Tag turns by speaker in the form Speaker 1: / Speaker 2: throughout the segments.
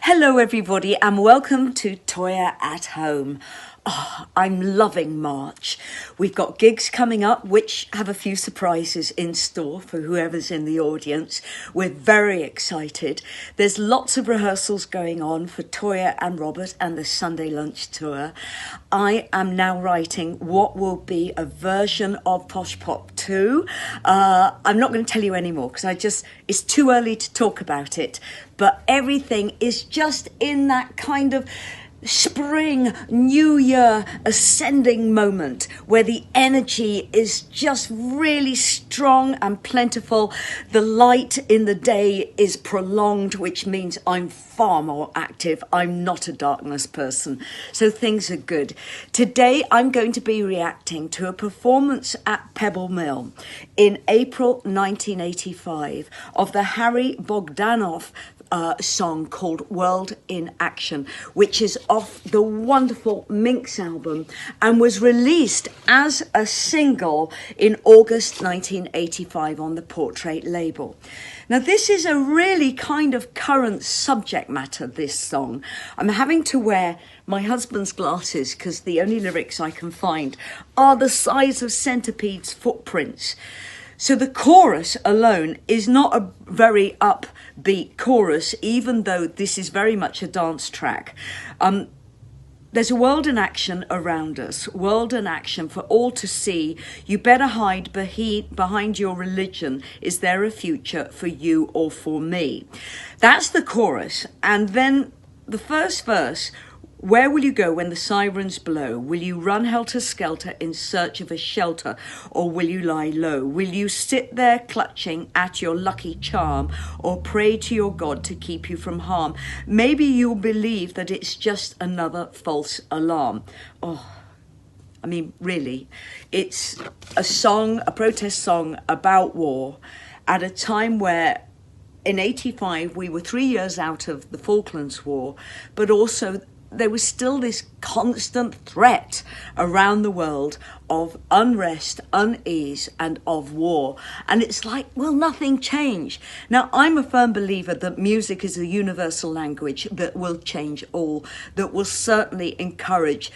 Speaker 1: Hello everybody and welcome to Toyah at Home. Oh, I'm loving March. We've got gigs coming up which have a few surprises in store for whoever's in the audience. We're very excited. There's lots of rehearsals going on for Toyah and Robert and the Sunday Lunch Tour. I am now writing what will be a version of Posh Pop 2. I'm not going to tell you anymore because it's too early to talk about it. But everything is just in that kind of spring, new year, ascending moment where the energy is just really strong and plentiful. The light in the day is prolonged, which means I'm far more active. I'm not a darkness person, so things are good. Today I'm going to be reacting to a performance at Pebble Mill in April 1985 of the Harry Bogdanov song called World in Action, which is off the wonderful Minx album and was released as a single in August 1985 on the Portrait label. Now this is a really kind of current subject matter, this song. I'm having to wear my husband's glasses because the only lyrics I can find are the size of centipedes' footprints. So the chorus alone is not a very upbeat chorus, even though this is very much a dance track. There's a world in action around us, world in action for all to see. You better hide behind your religion. Is there a future for you or for me? That's the chorus. And then the first verse, where will you go when the sirens blow? Will you run helter-skelter in search of a shelter, or will you lie low? Will you sit there clutching at your lucky charm, or pray to your God to keep you from harm? Maybe you'll believe that it's just another false alarm. Oh, I mean, really, it's a song, a protest song about war at a time where in 85 we were 3 years out of the Falklands War, but also there was still this constant threat around the world of unrest, unease, and of war. And it's like, well, nothing changed. Now, I'm a firm believer that music is a universal language that will change all, that will certainly encourage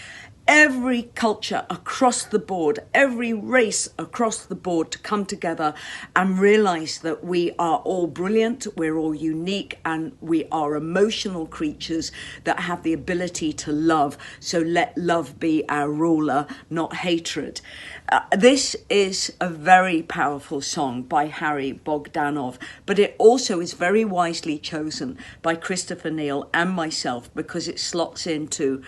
Speaker 1: every culture across the board, every race across the board to come together and realize that we are all brilliant, we're all unique, and we are emotional creatures that have the ability to love. So let love be our ruler, not hatred. This is a very powerful song by Harry Bogdanov, but it also is very wisely chosen by Christopher Neal and myself because it slots into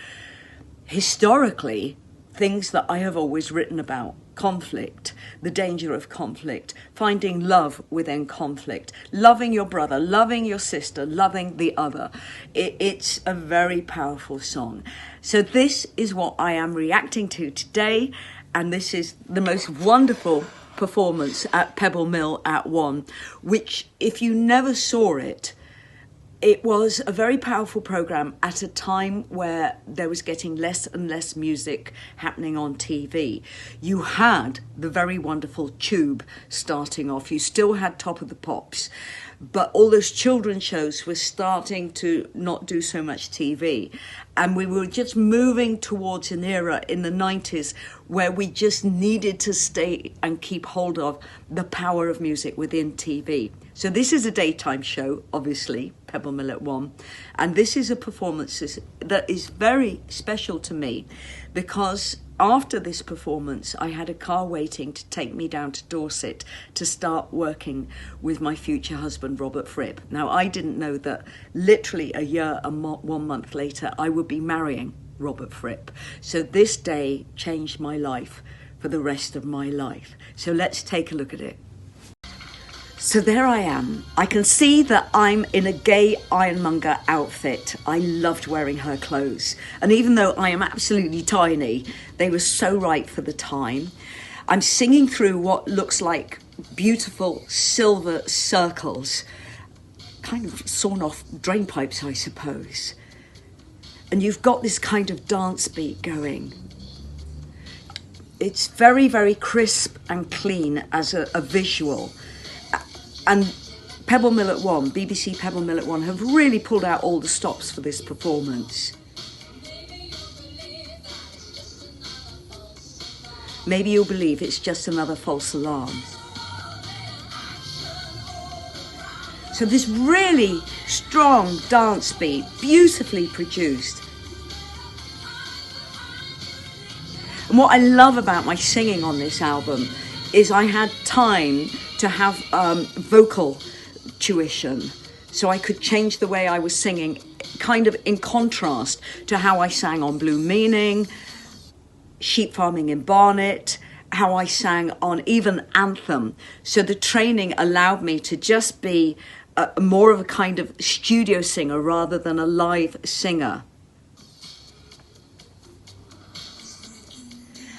Speaker 1: historically things that I have always written about: conflict, the danger of conflict, finding love within conflict, loving your brother, loving your sister, loving the other. It's a very powerful song. So this is what I am reacting to today, and this is the most wonderful performance at Pebble Mill at 1, which, if you never saw it, it was a very powerful program at a time where there was getting less and less music happening on TV. You had the very wonderful Tube starting off. You still had Top of the Pops, but all those children's shows were starting to not do so much TV. And we were just moving towards an era in the 90s where we just needed to stay and keep hold of the power of music within TV. So this is a daytime show, obviously, Pebble Mill at 1. And this is a performance that is very special to me because after this performance, I had a car waiting to take me down to Dorset to start working with my future husband, Robert Fripp. Now, I didn't know that literally a year and 1 month later, I would be marrying Robert Fripp. So this day changed my life for the rest of my life. So let's take a look at it. So there I am. I can see that I'm in a gay ironmonger outfit. I loved wearing her clothes. And even though I am absolutely tiny, they were so right for the time. I'm singing through what looks like beautiful silver circles, kind of sawn off drain pipes, I suppose. And you've got this kind of dance beat going. It's very, very crisp and clean as a visual. And Pebble Mill at 1, BBC Pebble Mill at 1, have really pulled out all the stops for this performance. Maybe you'll believe it's just another false alarm. So this really strong dance beat, beautifully produced. And what I love about my singing on this album is I had time to have vocal tuition, so I could change the way I was singing, kind of in contrast to how I sang on Blue Meaning, Sheep Farming in Barnet, how I sang on even Anthem. So the training allowed me to just be more of a kind of studio singer rather than a live singer.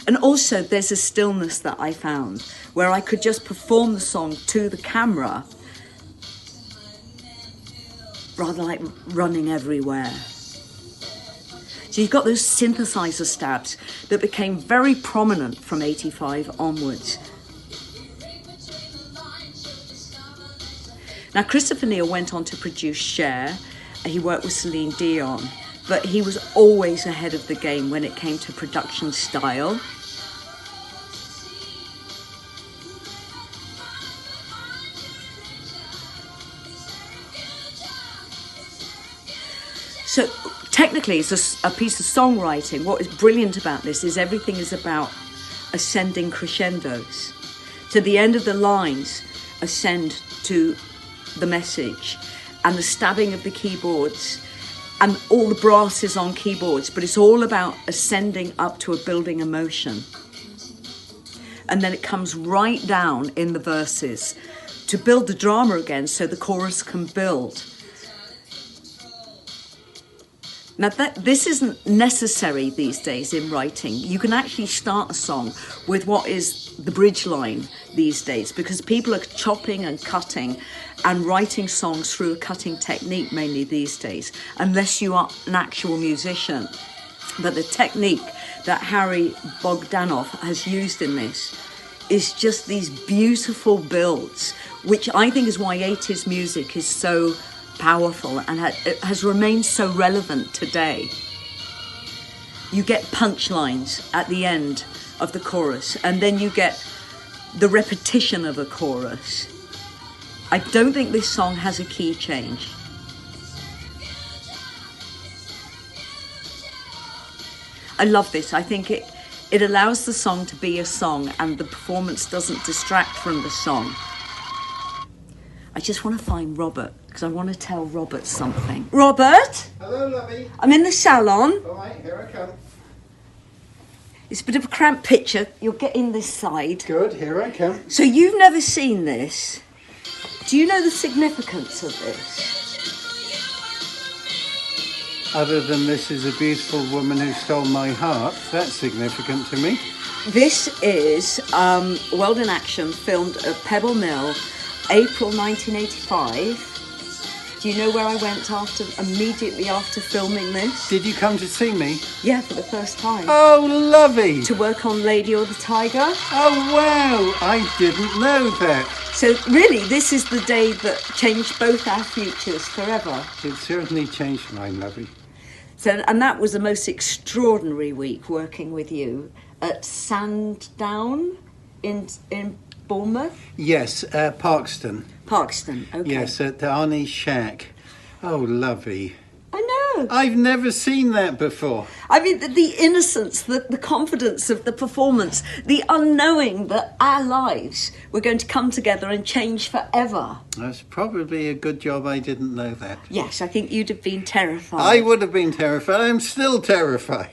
Speaker 1: And also there's a stillness that I found where I could just perform the song to the camera rather like running everywhere. So you've got those synthesizer stabs that became very prominent from 85 onwards. Now, Christopher Neal went on to produce Cher. He worked with Celine Dion, but he was always ahead of the game when it came to production style. So technically it's a piece of songwriting. What is brilliant about this is everything is about ascending crescendos. So the end of the lines ascend to the message, and the stabbing of the keyboards and all the brass is on keyboards, but it's all about ascending up to a building emotion. And then it comes right down in the verses to build the drama again so the chorus can build. Now, this isn't necessary these days in writing. You can actually start a song with what is the bridge line these days, because people are chopping and cutting and writing songs through a cutting technique mainly these days, unless you are an actual musician. But the technique that Harry Bogdanov has used in this is just these beautiful builds, which I think is why 80s music is so powerful and it has remained so relevant today. You get punchlines at the end of the chorus, and then you get the repetition of a chorus. I don't think this song has a key change. I love this. I think it allows the song to be a song and the performance doesn't distract from the song. I just want to find Robert because I want to tell Robert something. Robert?
Speaker 2: Hello, lovey.
Speaker 1: I'm in the salon.
Speaker 2: All right, here I come.
Speaker 1: It's a bit of a cramped picture. You'll get in this side.
Speaker 2: Good, here I come.
Speaker 1: So you've never seen this. Do you know the significance of this?
Speaker 2: Other than this is a beautiful woman who stole my heart, that's significant to me.
Speaker 1: This is World in Action, filmed at Pebble Mill, April 1985. Do you know where I went immediately after filming this?
Speaker 2: Did you come to see me?
Speaker 1: Yeah, for the first time.
Speaker 2: Oh, lovely.
Speaker 1: To work on Lady or the Tiger.
Speaker 2: Oh, wow. I didn't know that.
Speaker 1: So really, this is the day that changed both our futures forever.
Speaker 2: It certainly changed mine, lovey.
Speaker 1: So, and that was the most extraordinary week working with you at Sandown in Bournemouth?
Speaker 2: Yes, Parkston.
Speaker 1: Parkston, okay.
Speaker 2: Yes, at Arnie's shack. Oh, lovely.
Speaker 1: I know.
Speaker 2: I've never seen that before.
Speaker 1: I mean, the innocence, the confidence of the performance, the unknowing that our lives were going to come together and change forever.
Speaker 2: That's probably a good job I didn't know that.
Speaker 1: Yes, I think you'd have been terrified.
Speaker 2: I would have been terrified. I'm still terrified.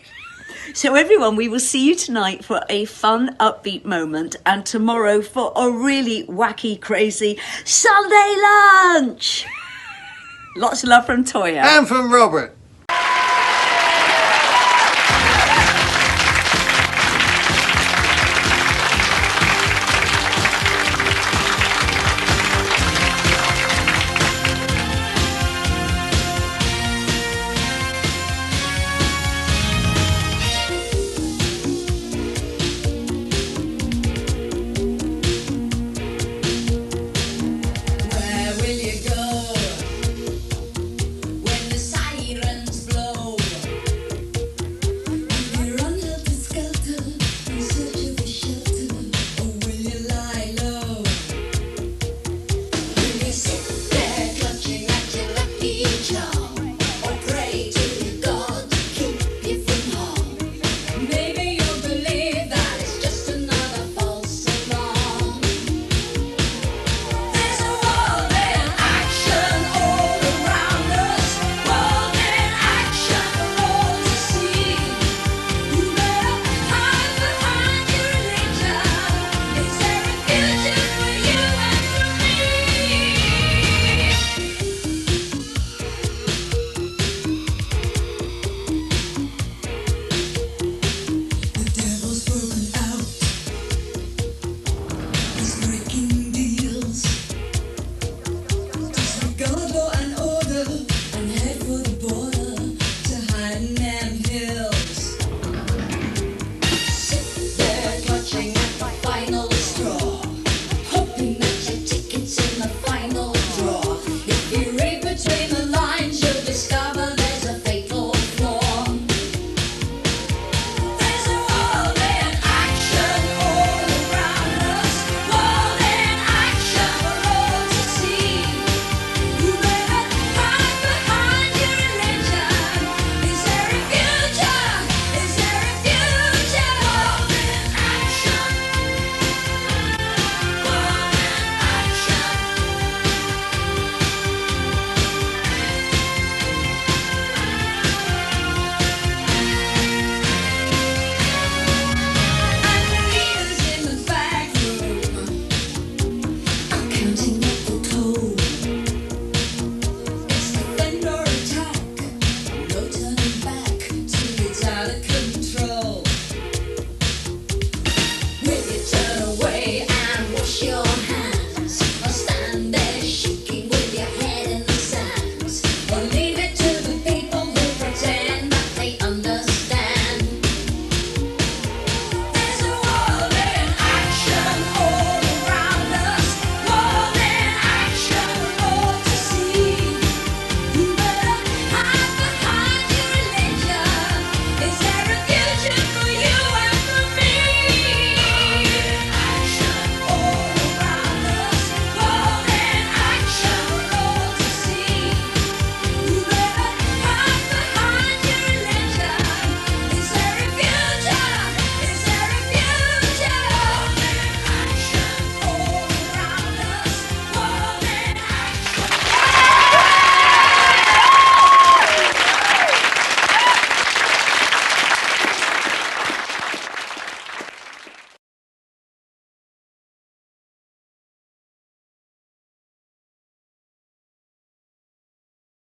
Speaker 1: So everyone, we will see you tonight for a fun, upbeat moment, and tomorrow for a really wacky, crazy Sunday lunch. Lots of love from Toyah.
Speaker 2: And from Robert.